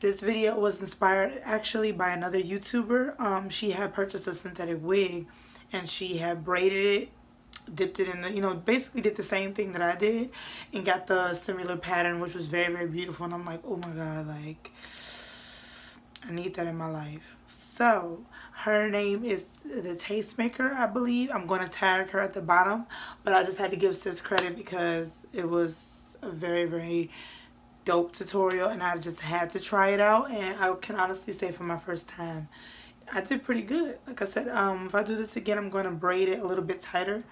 This video was inspired actually by another YouTuber. She had purchased a synthetic wig and she had braided it, dipped it in the, basically did the same thing that I did and got the similar pattern, which was very, very beautiful. And I'm like, oh my God, like, I need that in my life. So her name is the Tastemaker, I believe. I'm going to tag her at the bottom, but I just had to give sis credit because it was a very, very dope tutorial and I just had to try it out. And I can honestly say for my first time, I did pretty good. Like I said, if I do this again, I'm going to braid it a little bit tighter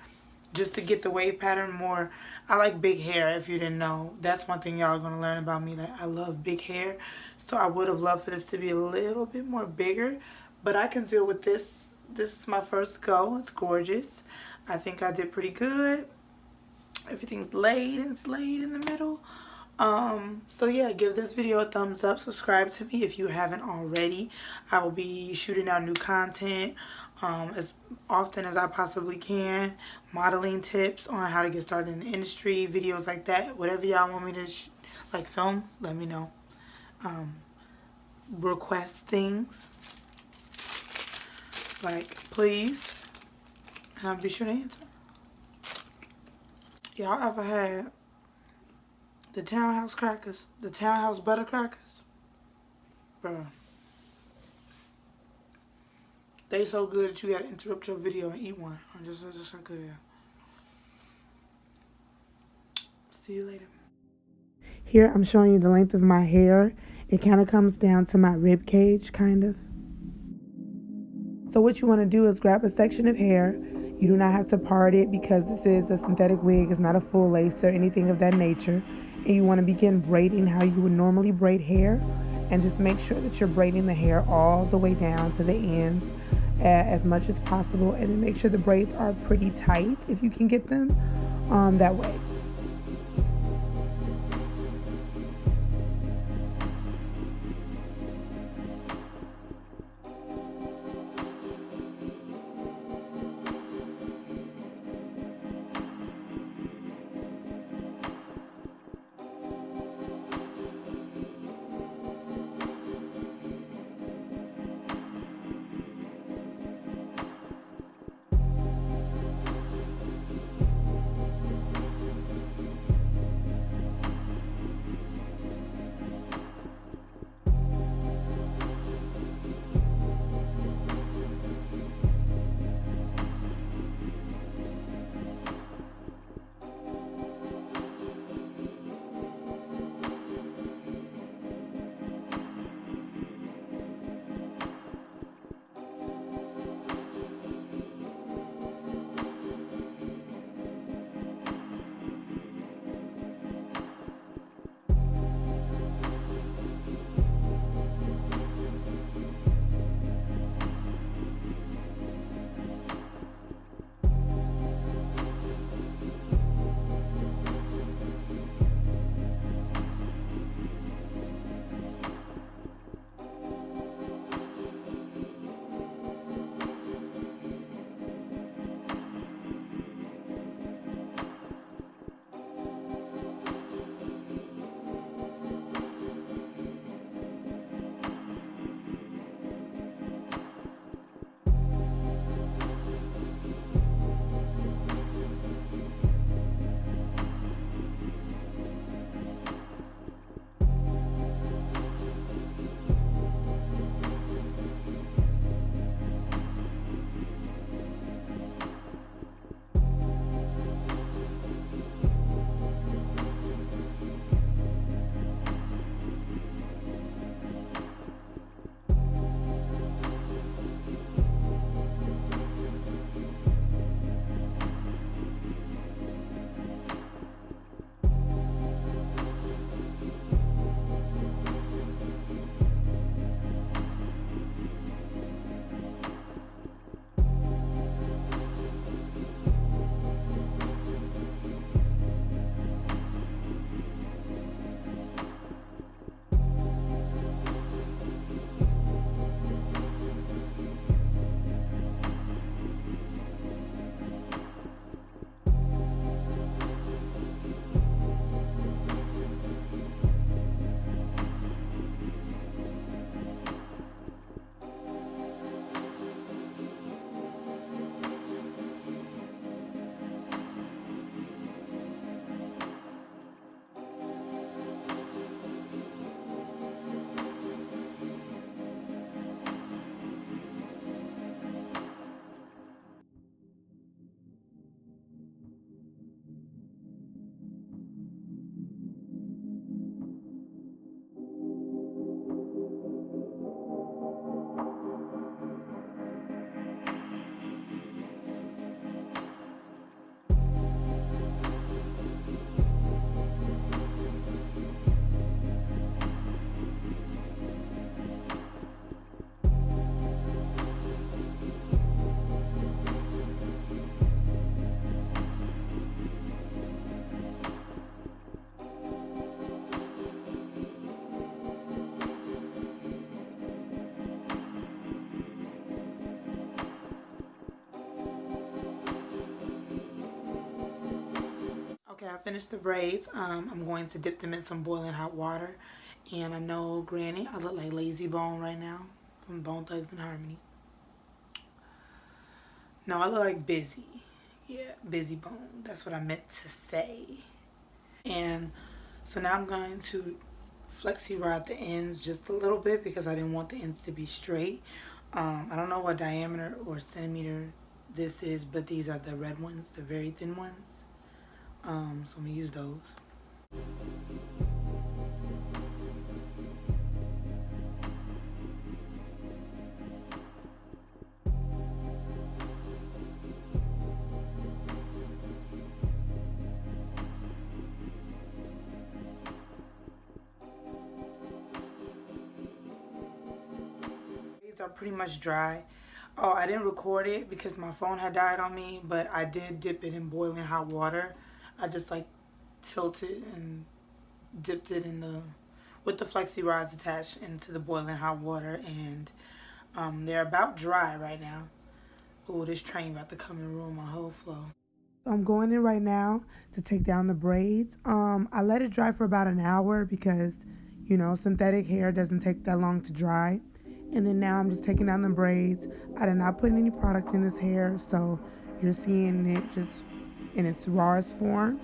just to get the wave pattern more. I like big hair, if you didn't know. That's one thing y'all are going to learn about me, that I love big hair. So I would have loved for this to be a little bit more bigger, but I can deal with this. This is my first go. It's gorgeous. I think I did pretty good. Everything's laid and slayed in the middle. So yeah, give this video a thumbs up. Subscribe to me if you haven't already. I will be shooting out new content as often as I possibly can. Modeling tips on how to get started in the industry, videos like that. Whatever y'all want me to film, let me know. Request things, like, please, and I'll be sure to answer. Y'all ever had the townhouse crackers, the townhouse butter crackers? Bro, they so good that you gotta interrupt your video and eat one. I'm just so good at. See you later. Here I'm showing you the length of my hair. It kind of comes down to my rib cage, kind of. So what you want to do is grab a section of hair. You do not have to part it because this is a synthetic wig. It's not a full lace or anything of that nature. And you want to begin braiding how you would normally braid hair. And just make sure that you're braiding the hair all the way down to the end as much as possible. And then make sure the braids are pretty tight if you can get them that way. Okay, I finished the braids. I'm going to dip them in some boiling hot water. And I know, granny, I look like Lazy Bone right now from Bone Thugs and Harmony. No, I look like Busy. Yeah, Busy Bone. That's what I meant to say. And so now I'm going to flexi rod the ends just a little bit because I didn't want the ends to be straight. I don't know what diameter or centimeter this is, but these are the red ones, the very thin ones. So I'm going to use those. These are pretty much dry. Oh, I didn't record it because my phone had died on me, but I did dip it in boiling hot water. I just like tilted and dipped it in the with the flexi rods attached into the boiling hot water, and they're about dry right now. Oh, this train about to come and ruin my whole flow. I'm going in right now to take down the braids. I let it dry for about an hour because, you know, synthetic hair doesn't take that long to dry. And then now I'm just taking down the braids. I did not put any product in this hair, so you're seeing it just in its rawest form.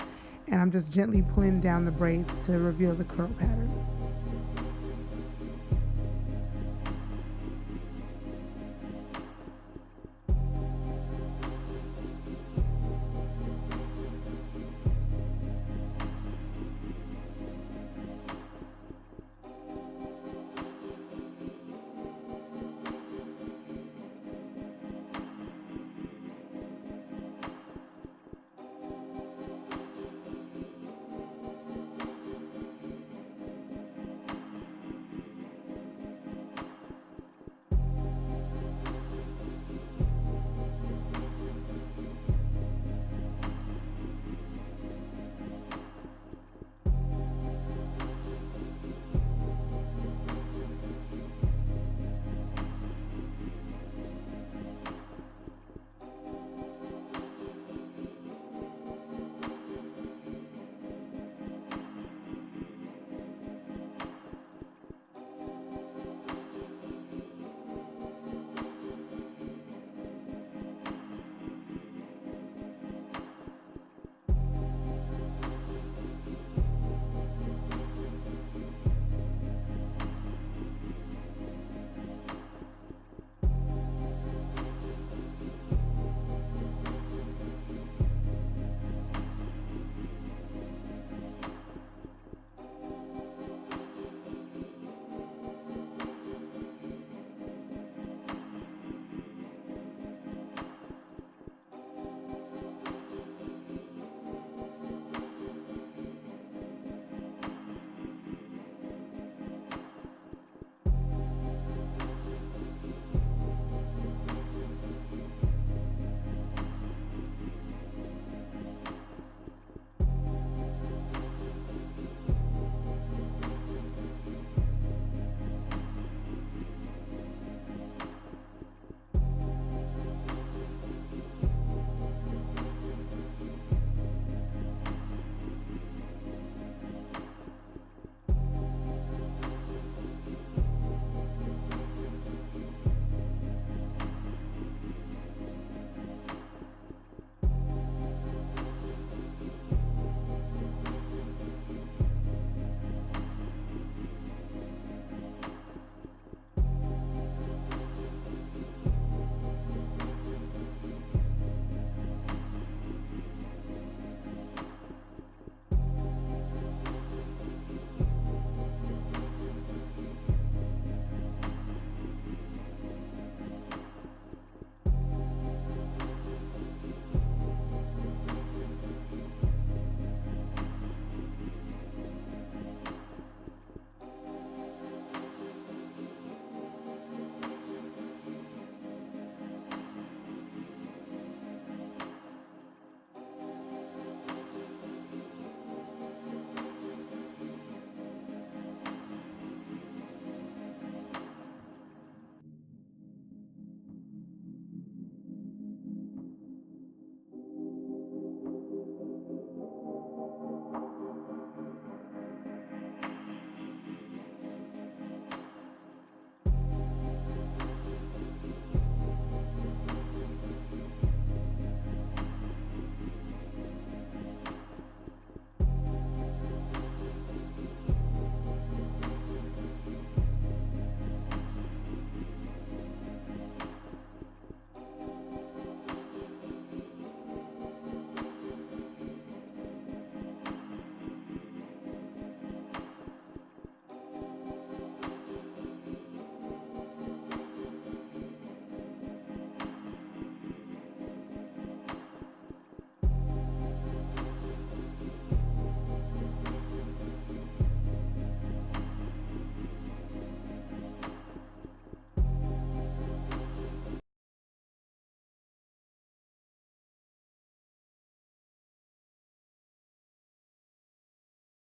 And I'm just gently pulling down the braids to reveal the curl pattern.